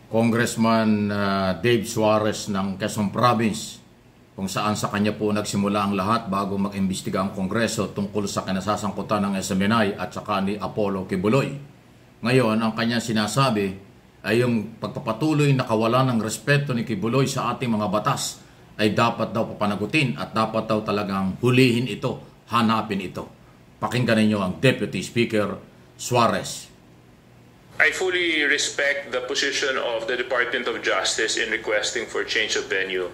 Congressman Dave Suarez ng Quezon Province, kung saan sa kanya po nagsimula ang lahat bago mag-imbestiga ang Kongreso tungkol sa kinasasangkutan ng SMNI at saka ni Apollo Kibuloy. Ngayon, ang kanya sinasabi ay yung pagpapatuloy na kawalan ng respeto ni Kibuloy sa ating mga batas ay dapat daw papanagutin at dapat daw talagang hulihin ito, hanapin ito. Pakinggan ninyo ang Deputy Speaker Suarez. I fully respect the position of the Department of Justice in requesting for change of venue.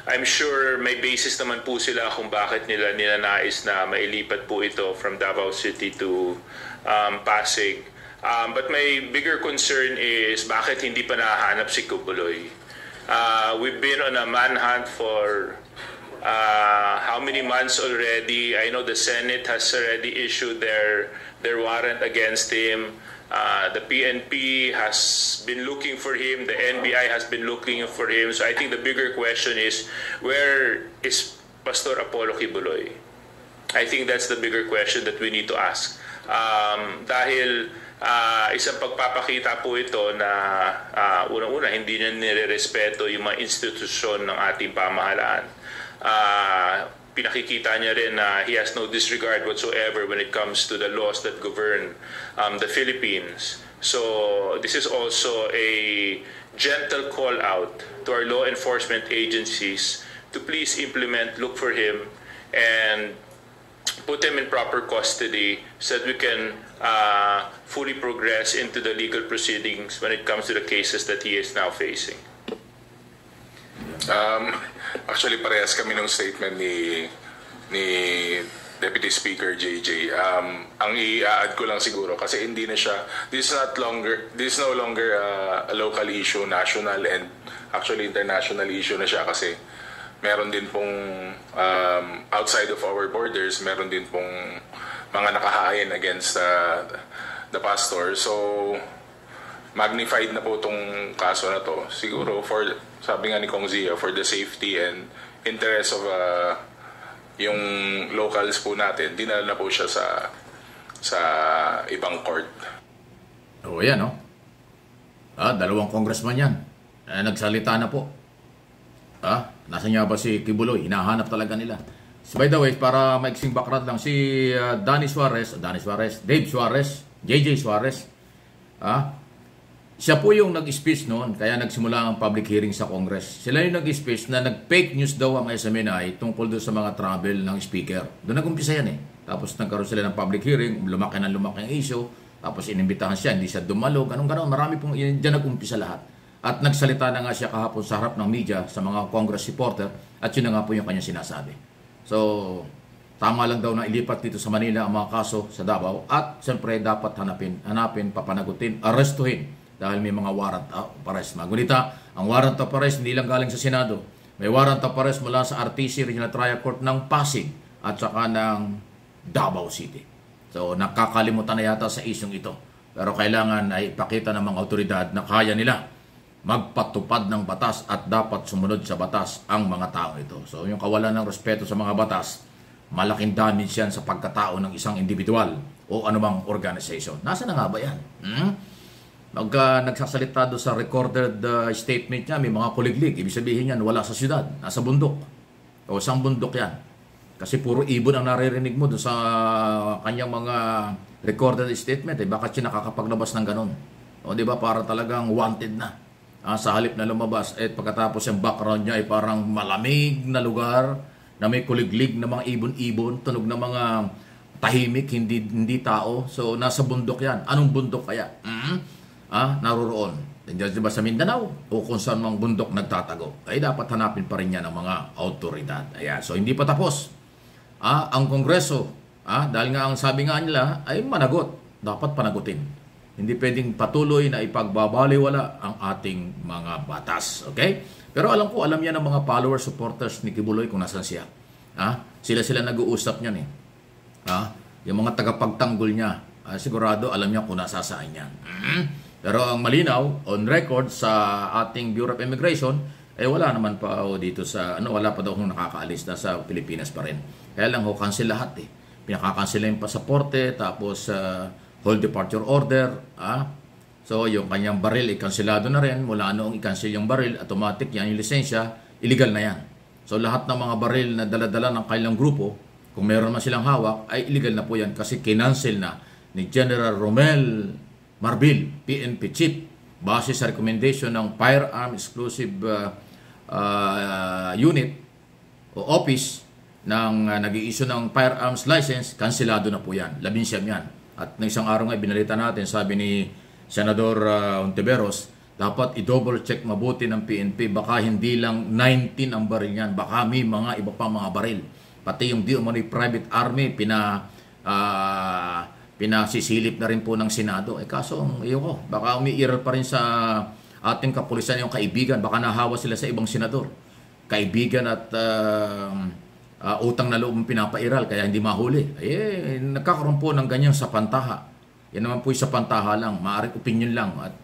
I'm sure may basis naman po sila kung bakit nila ninanais na mailipat po ito from Davao City to Pasig. But my bigger concern is bakit hindi pa nahanap si Kibuloy. We've been on a manhunt for how many months already. I know the Senate has already issued their warrant against him. The PNP has been looking for him. The NBI has been looking for him. So I think the bigger question is, where is Pastor Apollo Kibuloy? I think that's the bigger question that we need to ask. Dahil isang pagpapakita po ito na unang-una hindi niya nire-respeto yung mga institusyon ng ating pamahalaan. Pinakikita niya rin na he has no disregard whatsoever when it comes to the laws that govern the Philippines. So this is also a gentle call out to our law enforcement agencies to please implement, look for him, and put him in proper custody so that we can fully progress into the legal proceedings when it comes to the cases that he is now facing. Actually, parehas kami ng statement ni Deputy Speaker JJ. Ang i-add ko lang siguro kasi hindi na siya, this is no longer a local issue, national and actually international issue na siya kasi meron din pong outside of our borders, meron din pong mga nakahain against the pastor. So magnified na po itong kaso na to. Siguro sabi nga ni Kong Zia, for the safety and interest of yung locals po natin, dinala na po siya sa ibang court. O yan, no? Dalawang congressman yan. Nagsalita na po. Nasaan nga ba si Kibuloy? Hinahanap talaga nila. So, by the way, para maiksing background lang, si Dave Suarez, JJ Suarez, siya po yung nag-speech noon, kaya nagsimula ang public hearing sa Congress. Sila yung nag-speech na nag-fake news daw ang SMNI tungkol doon sa mga travel ng speaker. Doon nag-umpisa yan eh. Tapos nagkaroon sila ng public hearing, lumaki ang issue, tapos inimbitahan siya, hindi siya dumalo, ganun-ganun. Marami pong, dyan nag-umpisa lahat. At nagsalita na nga siya kahapon sa harap ng media, sa mga Congress reporter, at yun na nga po yung kanyang sinasabi. So, tama lang daw na ilipat dito sa Manila ang mga kaso sa Davao, at siyempre dapat hanapin, papanagutin, arrestuhin, dahil may mga warrant of arrest. Magunita, ang warrant of arrest hindi lang galing sa Senado. May warrant of arrest mula sa RTC Regional Trial Court ng Pasig at saka ng Davao City. So nakakalimutan na yata sa isyong ito. Pero kailangan ay ipakita ng mga otoridad na kaya nila magpatupad ng batas at dapat sumunod sa batas ang mga tao ito. So yung kawalan ng respeto sa mga batas, malaking damage yan sa pagkatao ng isang individual o anumang organization. Nasa na nga ba yan? Nagsasalita doon sa recorded statement niya, may mga kuliglig. Ibig sabihin yan, wala sa syudad, nasa bundok. O isang bundok yan. Kasi puro ibon ang naririnig mo doon sa kanyang mga recorded statement. Bakit siya nakakapaglabas ng ganun? O di ba para talagang wanted na. Sa halip na lumabas, pagkatapos yung background niya ay parang malamig na lugar na may kuliglig na mga ibon-ibon, tunog na mga tahimik, hindi tao. So nasa bundok yan. Anong bundok kaya? Naroroon. Diba sa Mindanao o kung saan mang bundok nagtatago, ay dapat hanapin pa rin yan ng mga autoridad. Ayan. So hindi pa tapos. Ang Kongreso, dahil nga ang sabi nga nila ay managot. Dapat panagutin. Hindi pwedeng patuloy na ipagbabaliwala ang ating mga batas. Okay? Pero alam yan ng mga followers, supporters ni Kibuloy kung nasan siya. Sila nag-uusap niyan eh. Yung mga tagapagtanggol niya, sigurado alam niya kung nasasaan yan. Pero ang malinaw, on record sa ating Bureau of Immigration, wala naman pa dito sa, wala pa daw kung nakakaalis na sa Pilipinas pa rin. Kaya lang cancel lahat eh. Pinakakancel yung pasaporte, tapos hold departure order, So, yung kanyang baril, ikansilado na rin. Mula noong i-cancel yung baril, automatic yan, yung lisensya, illegal na yan. So, lahat ng mga baril na daladala ng kailang grupo, kung meron man silang hawak, ay illegal na po yan kasi kinancel na ni General Romel Marbil, PNP Chief, base sa recommendation ng Firearm Exclusive Unit o Office ng nag-i-issue ng firearms license, kansilado na po yan. 11 yan. At ng isang araw nga, binalita natin, sabi ni Senador Ontiveros, dapat i-double check mabuti ng PNP. Baka hindi lang 19 ang baril yan. Baka may mga iba pang mga baril. Pati yung di umano'y private army, pinasisilip na rin po ng Senado. Kaso, baka umiiral pa rin sa ating kapulisan yung kaibigan. Baka nahawa sila sa ibang senador. Kaibigan at utang na loob pinapairal, kaya hindi mahuli. Nagkakaroon po ng ganyang sapantaha. Yan naman po yung sapantaha lang. Maaaring opinion lang. At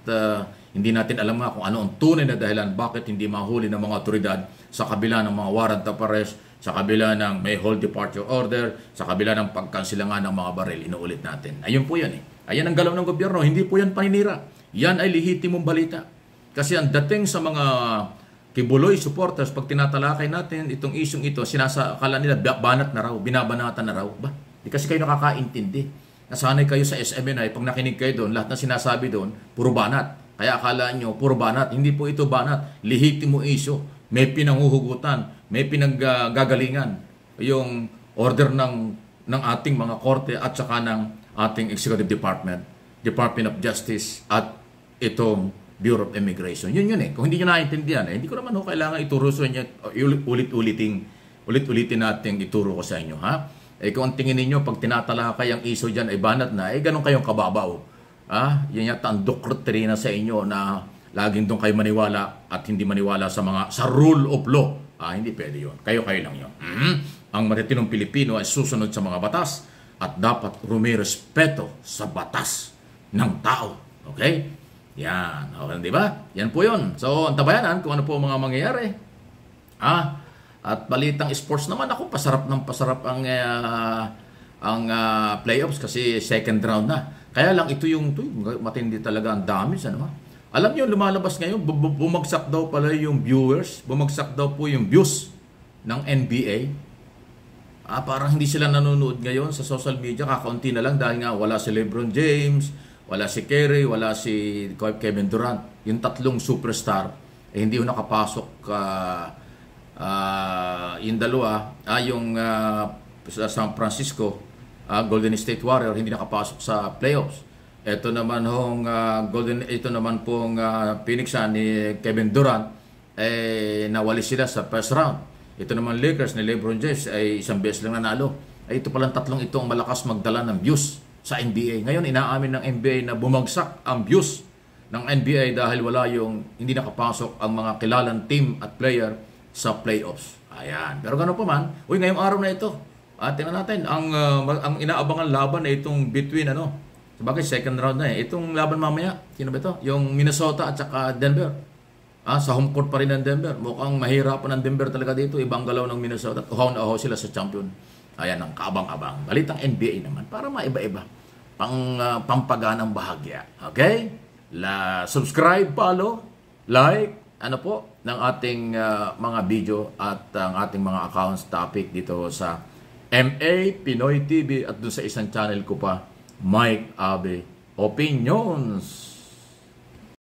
hindi natin alam nga kung ano ang tunay na dahilan bakit hindi mahuli ng mga otoridad sa kabila ng mga warrant of arrest, sa kabila ng may hold departure order, sa kabila ng pagkansilangan ng mga baril. Inuulit natin. Ayun po yan Ayan ang galaw ng gobyerno. Hindi po yan paninira. Yan ay lehitimong balita. Kasi ang dating sa mga Kibuloy supporters, pag tinatalakay natin itong isyong ito, akala nila banat na raw, binabanatan na raw. Di kasi kayo nakakaintindi. Nasanay kayo sa SMNI, pag nakinig kayo doon, lahat na sinasabi doon, puro banat. Kaya akala nyo, puro banat. Hindi po ito banat. Lehitimo isyo. May pinanghuhugutan. May pinaggagalingan. Yung order ng ating mga korte at saka ng ating Executive Department, Department of Justice at itong Bureau of Immigration. Yun Kung hindi nyo naiintindihan, hindi ko naman kailangan ituro sa inyo, ulit-ulitin natin ituro ko sa inyo, ha? Kung ang tingin ninyo, pag tinatalakay ang iso dyan ay banat na, ganun kayong kababaw. Yan yata ang doktrina sa inyo na laging doon kayo maniwala at hindi maniwala sa rule of law. Hindi pwede yun. Kayo lang yun. Ang matitinong Pilipino ay susunod sa mga batas at dapat rumirespeto sa batas ng tao. Okay? Yan. Okay, di ba? Yan po yun. So, antabayanan kung ano po mga mangyayari. At balitang sports naman, ako pasarap ang playoffs kasi second round na. Kaya lang ito yung matindi talaga ang damage. Alam niyo, lumalabas ngayon, bumagsak daw pala yung viewers, bumagsak daw po yung views ng NBA. Parang hindi sila nanonood ngayon sa social media, kakaunti na lang dahil nga wala si LeBron James, wala si Curry, wala si Kevin Durant. Yung tatlong superstar, hindi nakapasok. Yung dalawa, yung sa San Francisco, Golden State Warrior, hindi nakapasok sa playoffs. Ito naman pong Phoenix ni Kevin Durant, nawali sila sa first round. Ito naman Lakers ni LeBron James ay isang beses lang nanalo. Ito palang tatlong ito ang malakas magdala ng views sa NBA. Ngayon, inaamin ng NBA na bumagsak ang views ng NBA dahil hindi nakapasok ang mga kilalang team at player sa playoffs. Ayan. Pero gano'n pa man, ngayong araw na ito, tingnan natin, ang inaabangan laban ay itong between, sabagay second round na itong laban mamaya, sino ba ito? Yung Minnesota at saka Denver. Sa home court pa rin ng Denver. Mukhang mahirapan ng Denver talaga dito. Ibang galaw ng Minnesota. Uhaw na uhaw sila sa champion. Ayan ang kaabang-abang. Balitang NBA naman para maiba-iba. Pampaganang bahagya. Okay? Subscribe, follow, like, ng ating mga video at ang ating mga accounts topic dito sa MA Pinoy TV at doon sa isang channel ko pa, Mike Abe Opinions.